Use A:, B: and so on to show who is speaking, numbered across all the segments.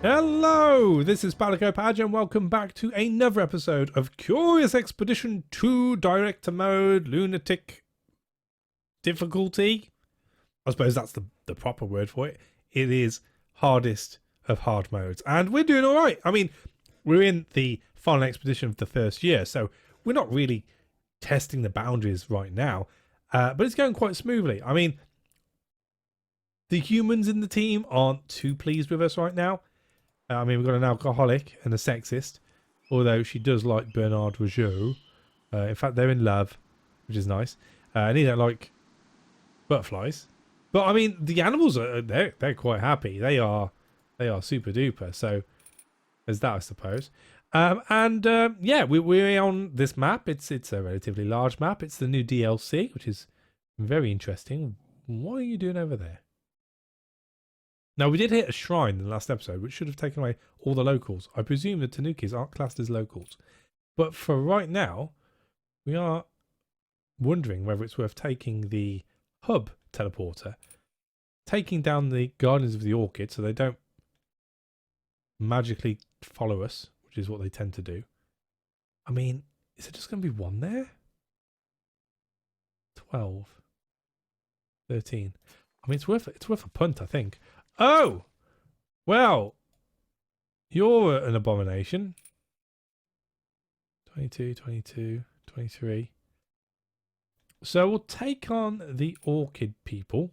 A: Hello, this is Palico Padge and welcome back to another episode of Curious Expedition 2 Director Mode Lunatic Difficulty. I suppose that's the proper word for it. It is hardest of hard modes and we're doing alright. I mean, we're in the final expedition of the first year, so we're not really testing the boundaries right now, but it's going quite smoothly. I mean, the humans in the team aren't too pleased with us right now. I mean, we've got an alcoholic and a sexist, although she does like Bernard Rougeau. In fact, they're in love, which is nice. And he don't like butterflies. But I mean, the animals are they're quite happy. They are super duper. So there's that, I suppose. Yeah, we're on this map. It's a relatively large map. It's the new DLC, which is very interesting. What are you doing over there? Now, we did hit a shrine in the last episode, which should have taken away all the locals. I presume the Tanukis aren't classed as locals. But for right now, we are wondering whether it's worth taking the hub teleporter, taking down the Guardians of the Orchid so they don't magically follow us, which is what they tend to do. I mean, is there just going to be one there? 12. 13. I mean, it's worth a punt, I think. Oh! Well, you're an abomination. 22, 22, 23. So we'll take on the Orchid people.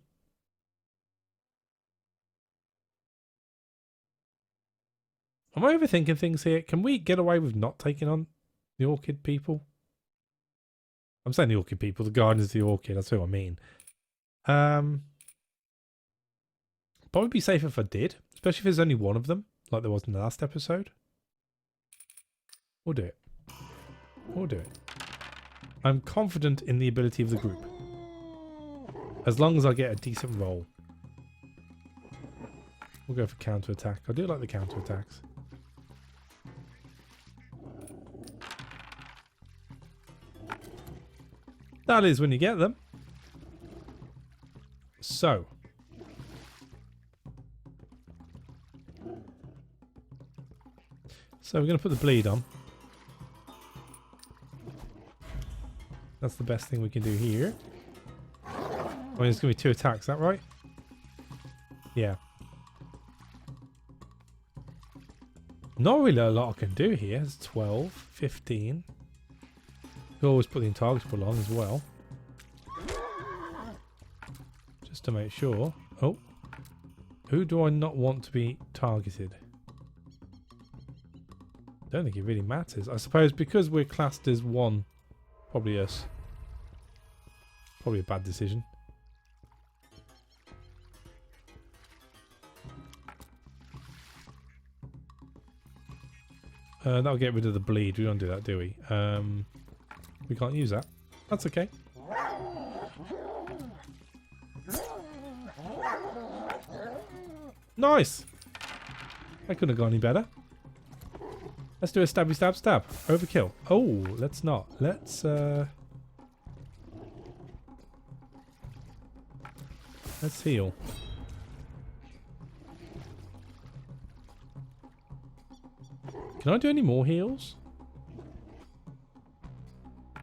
A: Am I overthinking things here? Can we get away with not taking on the Orchid people? I'm saying the Orchid people, the Guardians of the Orchid, that's what I mean. Probably be safer if I did, especially if there's only one of them, like there was in the last episode. We'll do it. We'll do it. I'm confident in the ability of the group. As long as I get a decent roll. We'll go for counter-attack. I do like the counter-attacks. That is when you get them. So. So we're going to put the bleed on. That's the best thing we can do here. I mean, it's going to be 2 attacks, is that right? Yeah. Not really a lot I can do here. It's 12, 15. You always put the intargetable on as well. Just to make sure. Oh. Who do I not want to be targeted? I don't think it really matters. I suppose because we're classed as one, probably us. Probably a bad decision. That'll get rid of the bleed. We don't do that, do we? We can't use that. That's okay. Nice! That couldn't have gone any better. Let's do a stabby stab stab. Overkill. Oh, let's not. Let's heal. Can I do any more heals?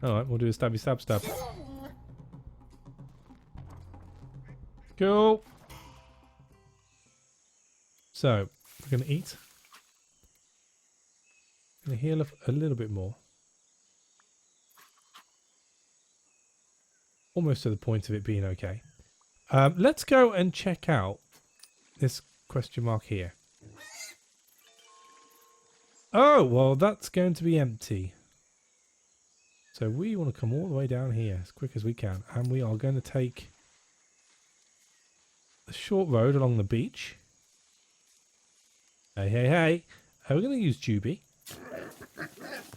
A: Alright, we'll do a stabby stab stab. Cool. So, we're going to eat. Going to heal a little bit more. Almost to the point of it being okay. Let's go and check out this question mark here. Oh, well, that's going to be empty. So we want to come all the way down here as quick as we can. And we are going to take the short road along the beach. Hey, hey, hey. We're going to use Juby.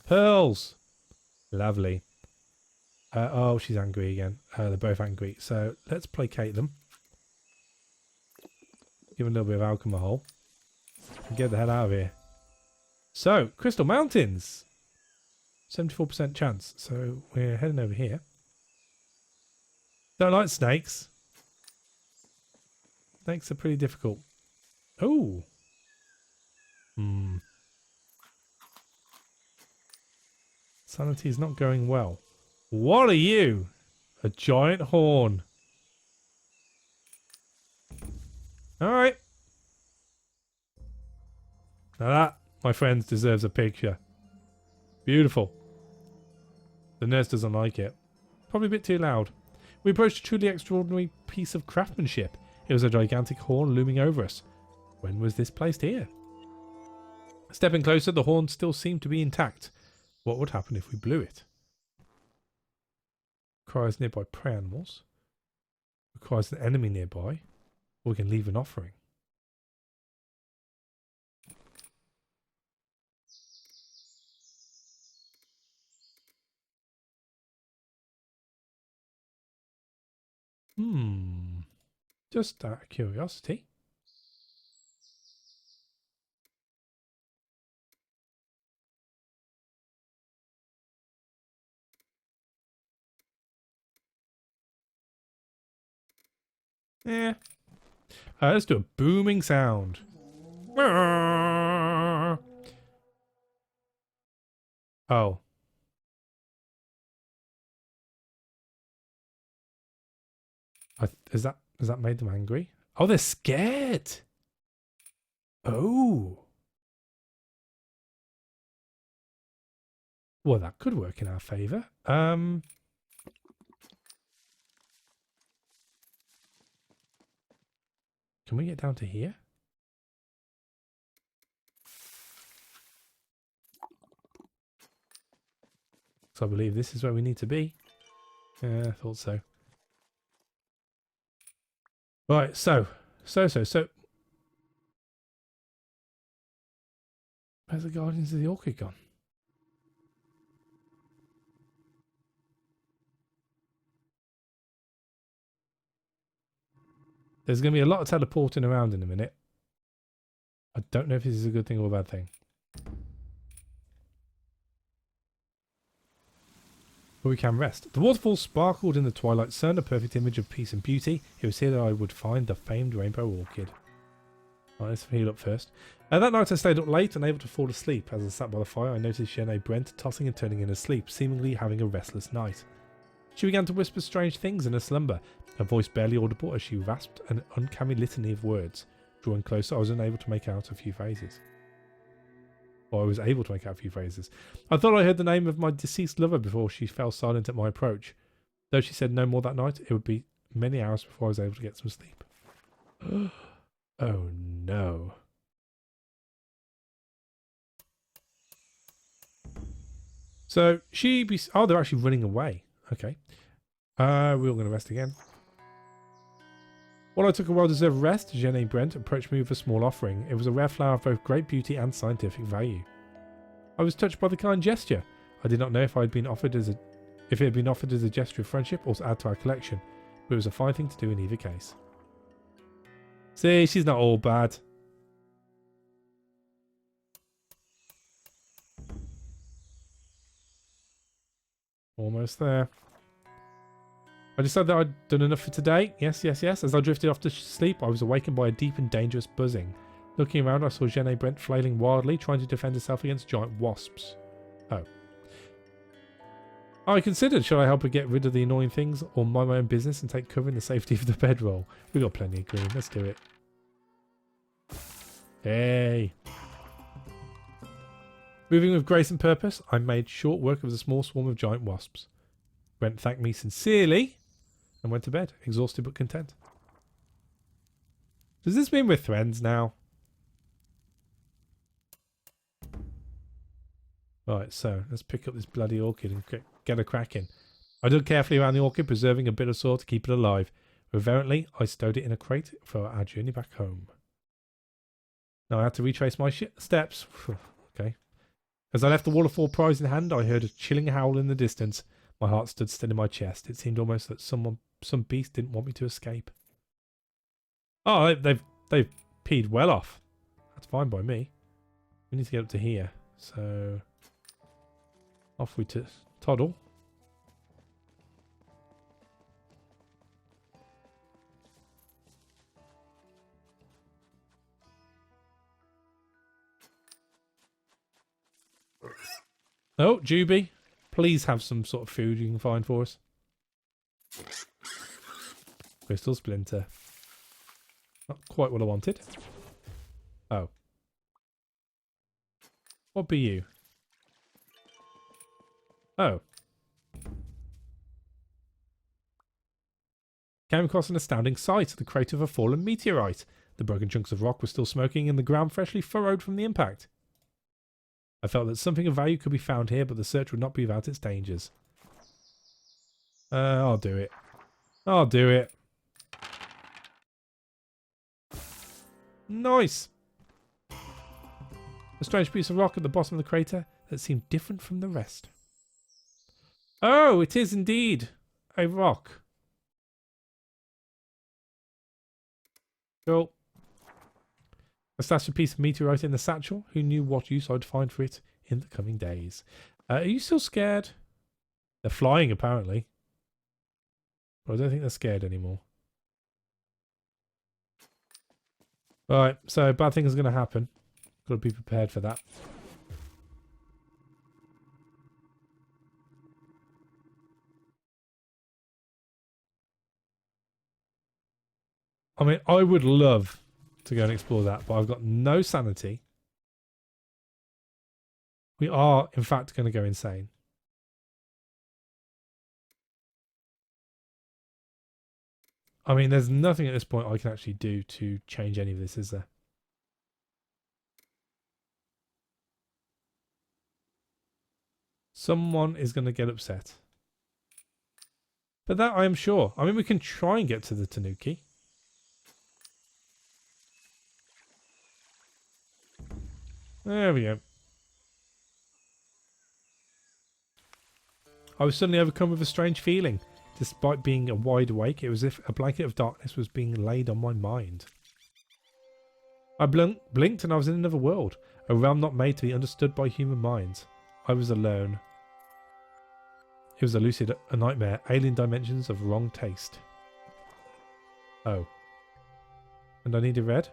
A: Pearls. Lovely. Oh, she's angry again. They're both angry. So let's placate them. Give them a little bit of alcohol. And get the hell out of here. So, Crystal Mountains. 74% chance. So we're heading over here. Don't like snakes. Snakes are pretty difficult. Oh. Hmm. Sanity is not going well. What are you? A giant horn. Alright. Now that, my friends, deserves a picture. Beautiful. The nurse doesn't like it. Probably a bit too loud. We approached a truly extraordinary piece of craftsmanship. It was a gigantic horn looming over us. When was this placed here? Stepping closer, the horn still seemed to be intact. What would happen if we blew it? Requires nearby prey animals. Requires an enemy nearby. Or we can leave an offering. Just out of curiosity. Yeah. Let's do a booming sound. Oh. Has that made them angry? Oh, they're scared. Oh. Well, that could work in our favour. Can we get down to here? So I believe this is where we need to be. Yeah, I thought so. Right, so. Where's the Guardians of the Orchid gone? There's going to be a lot of teleporting around in a minute. I don't know if this is a good thing or a bad thing. But we can rest. The waterfall sparkled in the twilight sun, a perfect image of peace and beauty. It was here that I would find the famed rainbow orchid. Right, let's heal up first. That night I stayed up late, unable to fall asleep. As I sat by the fire, I noticed Jenny Brent tossing and turning in her sleep, seemingly having a restless night. She began to whisper strange things in her slumber, her voice barely audible as she rasped an uncanny litany of words. Drawing closer, I was unable to make out a few phrases. Or I was able to make out a few phrases. I thought I heard the name of my deceased lover before she fell silent at my approach. Though she said no more that night, it would be many hours before I was able to get some sleep. Oh no. So oh, they're actually running away. Okay. We're all going to rest again. While I took a well-deserved rest, Jenny Brent approached me with a small offering. It was a rare flower of both great beauty and scientific value. I was touched by the kind gesture. I did not know if it had been offered as a gesture of friendship or to add to our collection, but it was a fine thing to do in either case. See, she's not all bad. Almost there. I decided that I'd done enough for today. Yes. As I drifted off to sleep, I was awakened by a deep and dangerous buzzing. Looking around, I saw Jenny Brent flailing wildly, trying to defend herself against giant wasps. Oh. I considered, should I help her get rid of the annoying things, or mind my own business and take cover in the safety of the bedroll? We've got plenty of green. Let's do it. Hey. Moving with grace and purpose, I made short work of the small swarm of giant wasps. Brent thanked me sincerely and went to bed, exhausted but content. Does this mean we're friends now? Right, so let's pick up this bloody orchid and get a cracking. I dug carefully around the orchid, preserving a bit of soil to keep it alive. Reverently, I stowed it in a crate for our journey back home. Now I had to retrace my steps. Okay. As I left the waterfall prize in hand, I heard a chilling howl in the distance. My heart stood still in my chest. It seemed almost that some beast didn't want me to escape. Oh, they've peed well off. That's fine by me. We need to get up to here. So off we toddle. Oh, Juby, please have some sort of food you can find for us. Crystal splinter. Not quite what I wanted. Oh. What be you? Oh. Came across an astounding sight, the crater of a fallen meteorite. The broken chunks of rock were still smoking and the ground freshly furrowed from the impact. I felt that something of value could be found here, but the search would not be without its dangers. I'll do it. I'll do it. Nice! A strange piece of rock at the bottom of the crater that seemed different from the rest. Oh, it is indeed a rock. Cool. I stashed a piece of meteorite in the satchel. Who knew what use I'd find for it in the coming days? Are you still scared? They're flying, apparently. But I don't think they're scared anymore. Alright, so bad things are going to happen. Got to be prepared for that. I mean, I would love to go and explore that, but I've got no sanity. We are, in fact, going to go insane. I mean, there's nothing at this point I can actually do to change any of this, is there? Someone is going to get upset. But that I am sure. I mean, we can try and get to the Tanuki. There we go. I was suddenly overcome with a strange feeling. Despite being wide awake, it was as if a blanket of darkness was being laid on my mind. I blinked and I was in another world, a realm not made to be understood by human minds. I was alone. It was a lucid a nightmare, alien dimensions of wrong taste. Oh. And I need a red?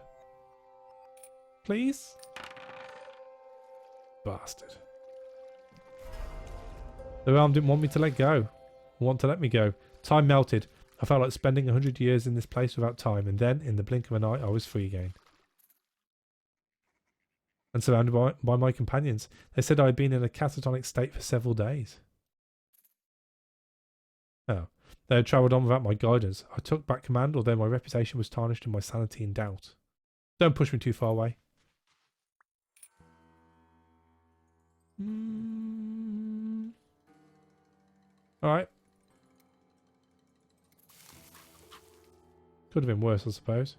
A: Please? Bastard. The realm didn't want me to let go. Want to let me go. Time melted. I felt like spending 100 years in this place without time, and then, in the blink of an eye, I was free again. And surrounded by my companions. They said I had been in a catatonic state for several days. Oh. They had travelled on without my guidance. I took back command, although my reputation was tarnished and my sanity in doubt. Don't push me too far away. Alright. Could have been worse, I suppose.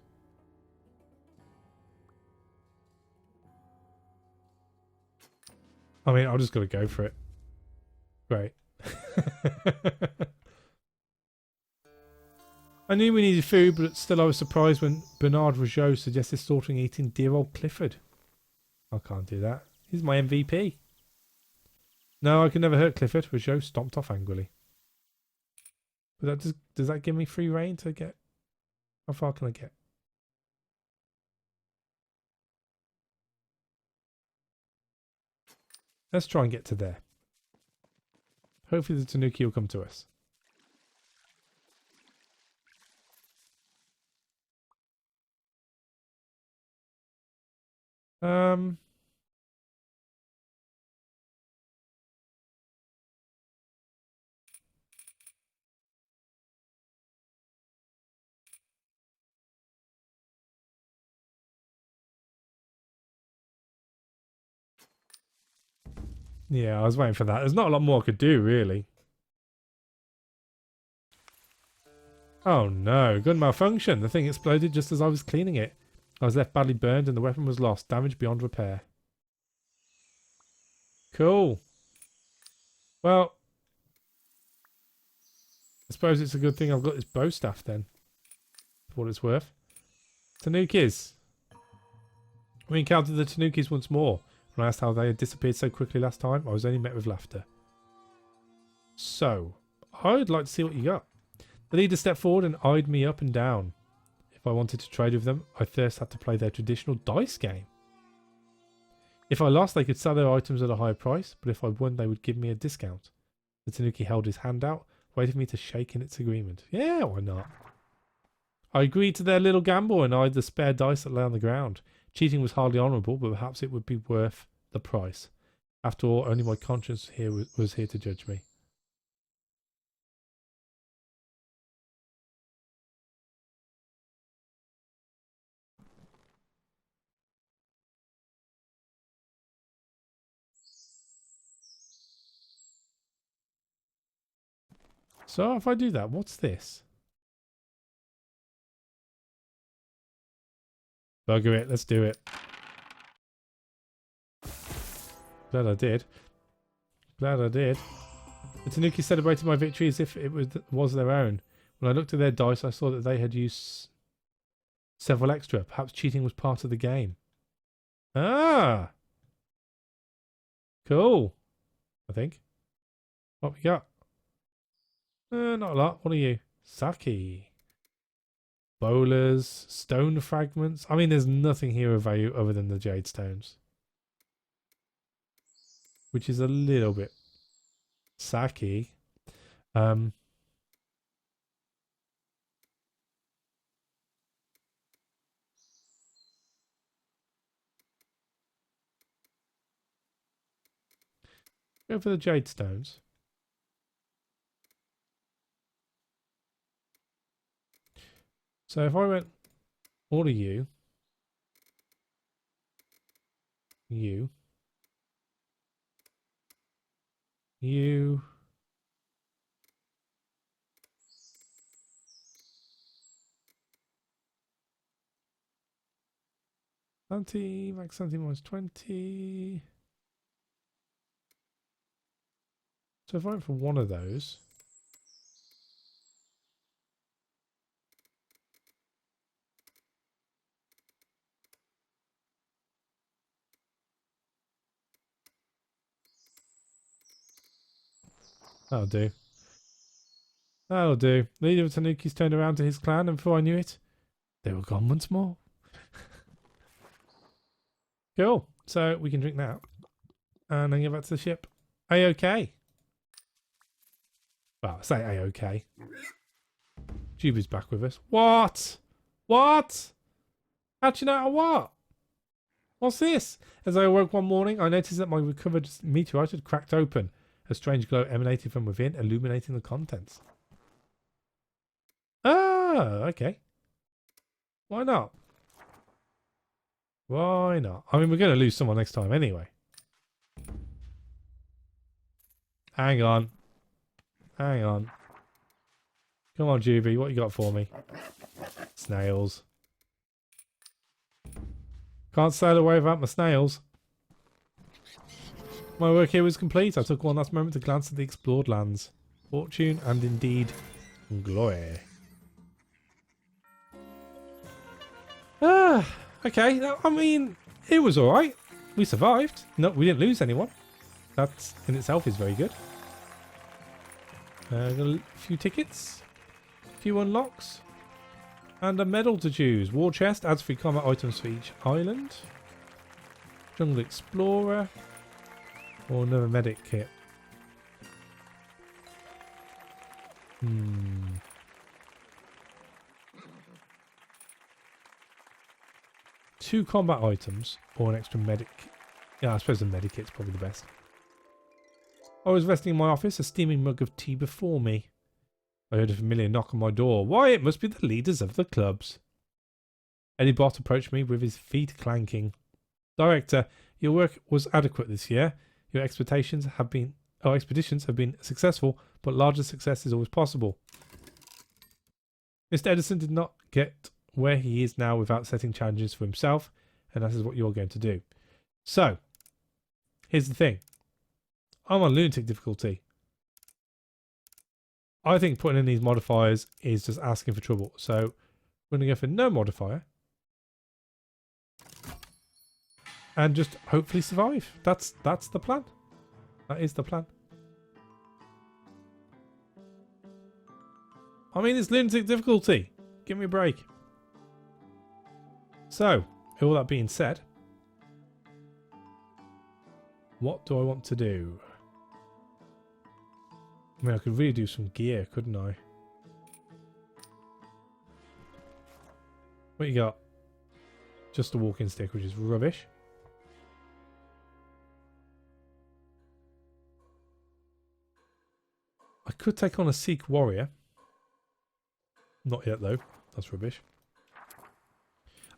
A: I mean, I've just got to go for it. Great. I knew we needed food, but still I was surprised when Bernard Rougeau suggested slaughtering eating dear old Clifford. I can't do that. He's my MVP. No, I can never hurt Clifford. Rougeau stomped off angrily. But that does that give me free reign to get... How far can I get? Let's try and get to there. Hopefully the Tanuki will come to us. Yeah, I was waiting for that. There's not a lot more I could do, really. Oh no, gun malfunction. The thing exploded just as I was cleaning it. I was left badly burned and the weapon was lost, damaged beyond repair. Cool. Well, I suppose it's a good thing I've got this bow staff then, for what it's worth. Tanukis. We encountered the Tanukis once more. When I asked how they had disappeared so quickly last time, I was only met with laughter. So, I'd like to see what you got. The leader stepped forward and eyed me up and down. If I wanted to trade with them, I first had to play their traditional dice game. If I lost, they could sell their items at a higher price, but if I won, they would give me a discount. The Tanuki held his hand out, waiting for me to shake in its agreement. Yeah, why not? I agreed to their little gamble and eyed the spare dice that lay on the ground. Cheating was hardly honourable, but perhaps it would be worth the price. After all, only my conscience here was here to judge me. So if I do that, what's this? Bugger it, let's do it. Glad I did. Glad I did. The Tanuki celebrated my victory as if it was their own. When I looked at their dice, I saw that they had used several extra. Perhaps cheating was part of the game. Ah! Cool. I think. What we got? Not a lot. What are you? Sake. Bowlers. Stone fragments. I mean, there's nothing here of value other than the jade stones. Which is a little bit sake. Go for the jade stones. So if I went all of you, 20, max 70 minus 20. So if I went for one of those. That'll do. That'll do. The leader of Tanuki's turned around to his clan, and before I knew it, they were gone once more. Cool. So we can drink that. And then get back to the ship. A-OK. Well, I say A-OK. Juby's back with us. What? What? How'd you know what? What's this? As I awoke one morning, I noticed that my recovered meteorite had cracked open. A strange glow emanated from within, illuminating the contents. Ah, okay. Why not? Why not? I mean, we're going to lose someone next time anyway. Hang on. Hang on. Come on, Juby. What you got for me? Snails. Can't sail away without my snails. My work here was complete. I took one last moment to glance at the explored lands. Fortune and indeed glory. Ah, okay. I mean, it was alright. We survived. No, we didn't lose anyone. That in itself is very good. Got a few tickets. A few unlocks. And a medal to choose. War chest adds 3 combat items for each island. Jungle Explorer. Or another medic kit. 2 combat items or an extra medic. Yeah, I suppose the medic kit's probably the best. I was resting in my office, a steaming mug of tea before me. I heard a familiar knock on my door. Why, it must be the leaders of the clubs. Eddie Bott approached me with his feet clanking. Director, your work was adequate this year. Your expeditions have been successful, but larger success is always possible. Mr. Edison did not get where he is now without setting challenges for himself, and that is what you're going to do. So, here's the thing. I'm on lunatic difficulty. I think putting in these modifiers is just asking for trouble. So, we're going to go for no modifier. And just hopefully survive. That's the plan. That is the plan. I mean, it's lunatic difficulty. Give me a break. So, all that being said, What do I want to do? I mean, I could really do some gear, couldn't I? What you got? Just a walking stick, which is rubbish. I could take on a Sikh warrior. Not yet, though. That's rubbish.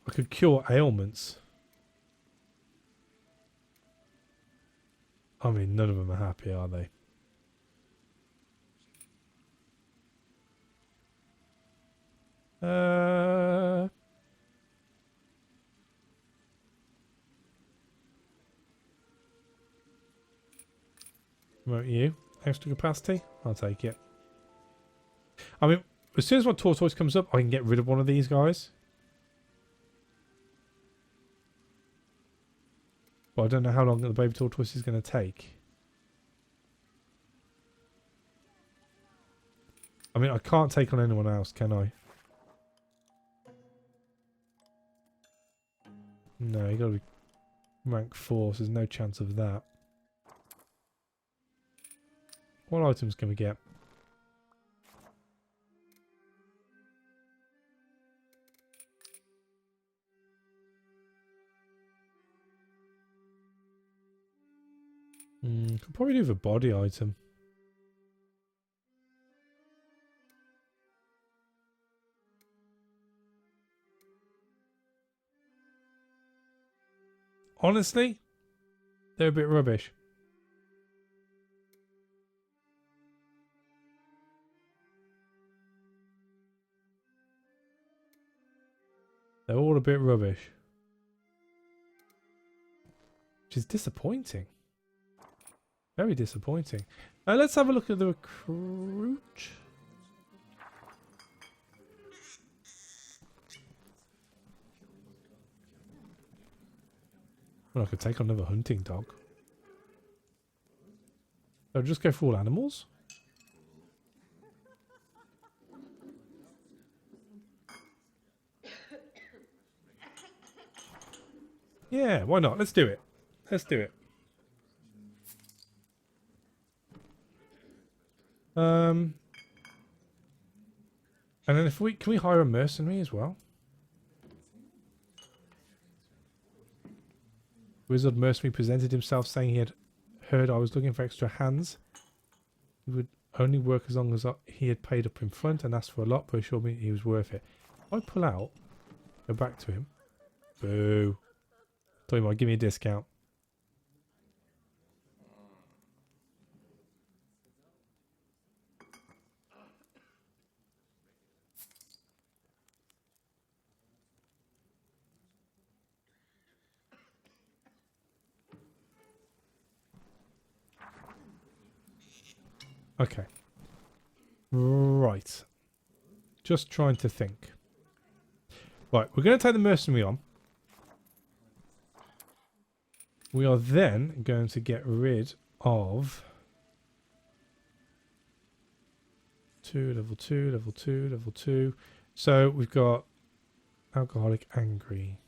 A: I could cure ailments. I mean, none of them are happy, are they? Promote you. Extra capacity? I'll take it. I mean, as soon as my tortoise comes up, I can get rid of one of these guys. But I don't know how long the baby tortoise is going to take. I mean, I can't take on anyone else, can I? No, you got to be rank 4, so there's no chance of that. What items can we get? Could probably do the body item. Honestly, they're a bit rubbish. They're all a bit rubbish. Which is disappointing. Very disappointing. Let's have a look at the recruit. Well, I could take on another hunting dog. I'll just go for all animals. Yeah, why not? Let's do it. Let's do it. And then if we can we hire a mercenary as well? Wizard mercenary presented himself saying he had heard I was looking for extra hands. He would only work as long as he had paid up in front and asked for a lot, but assured me he was worth it. If I pull out, go back to him. Boo. Tell you what, give me a discount. Okay. Right. Just trying to think. Right, we're going to take the mercenary on. We are then going to get rid of level 2, level 2, level 2. So we've got alcoholic, angry.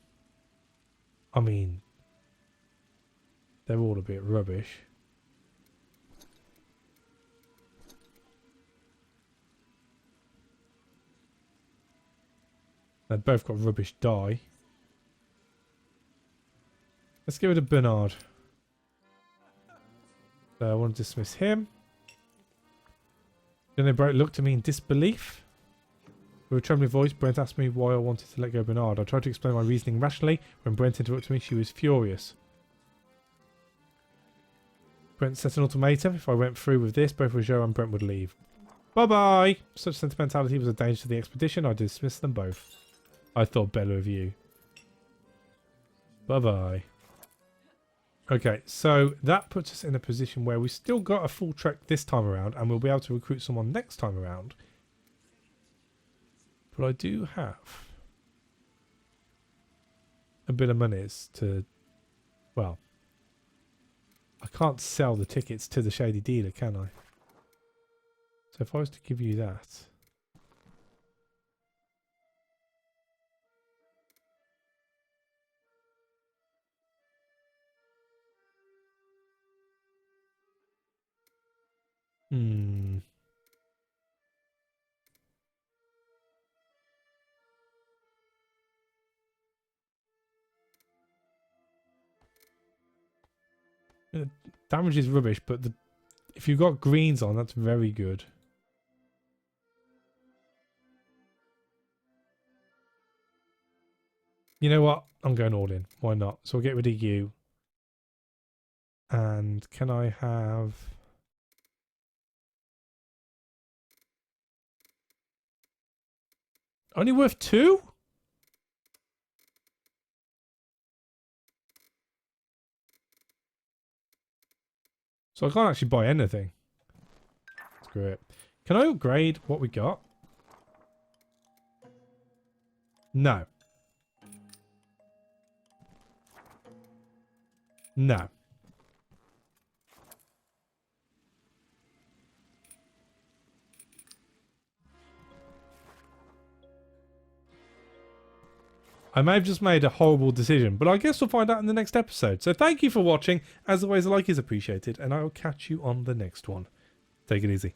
A: I mean, they're all a bit rubbish. They've both got rubbish dye. Let's get rid of Bernard. So I want to dismiss him. Then they both looked at me in disbelief. With a trembling voice, Brent asked me why I wanted to let go of Bernard. I tried to explain my reasoning rationally. When Brent interrupted me, she was furious. Brent set an ultimatum. If I went through with this, both Roger and Brent would leave. Bye-bye! Such sentimentality was a danger to the expedition. I dismissed them both. I thought better of you. Bye-bye. Okay, so that puts us in a position where we've still got a full trek this time around, and we'll be able to recruit someone next time around. But I do have a bit of monies to, well, I can't sell the tickets to the shady dealer, can I? So if I was to give you that. Hmm. Damage is rubbish, but if you've got greens on, that's very good. You know what? I'm going all in. Why not? So we'll get rid of you. And can I have... Only worth 2? So I can't actually buy anything. Screw it. Can I upgrade what we got? No. No. I may have just made a horrible decision, but I guess we'll find out in the next episode. So thank you for watching. As always, a like is appreciated, and I will catch you on the next one. Take it easy.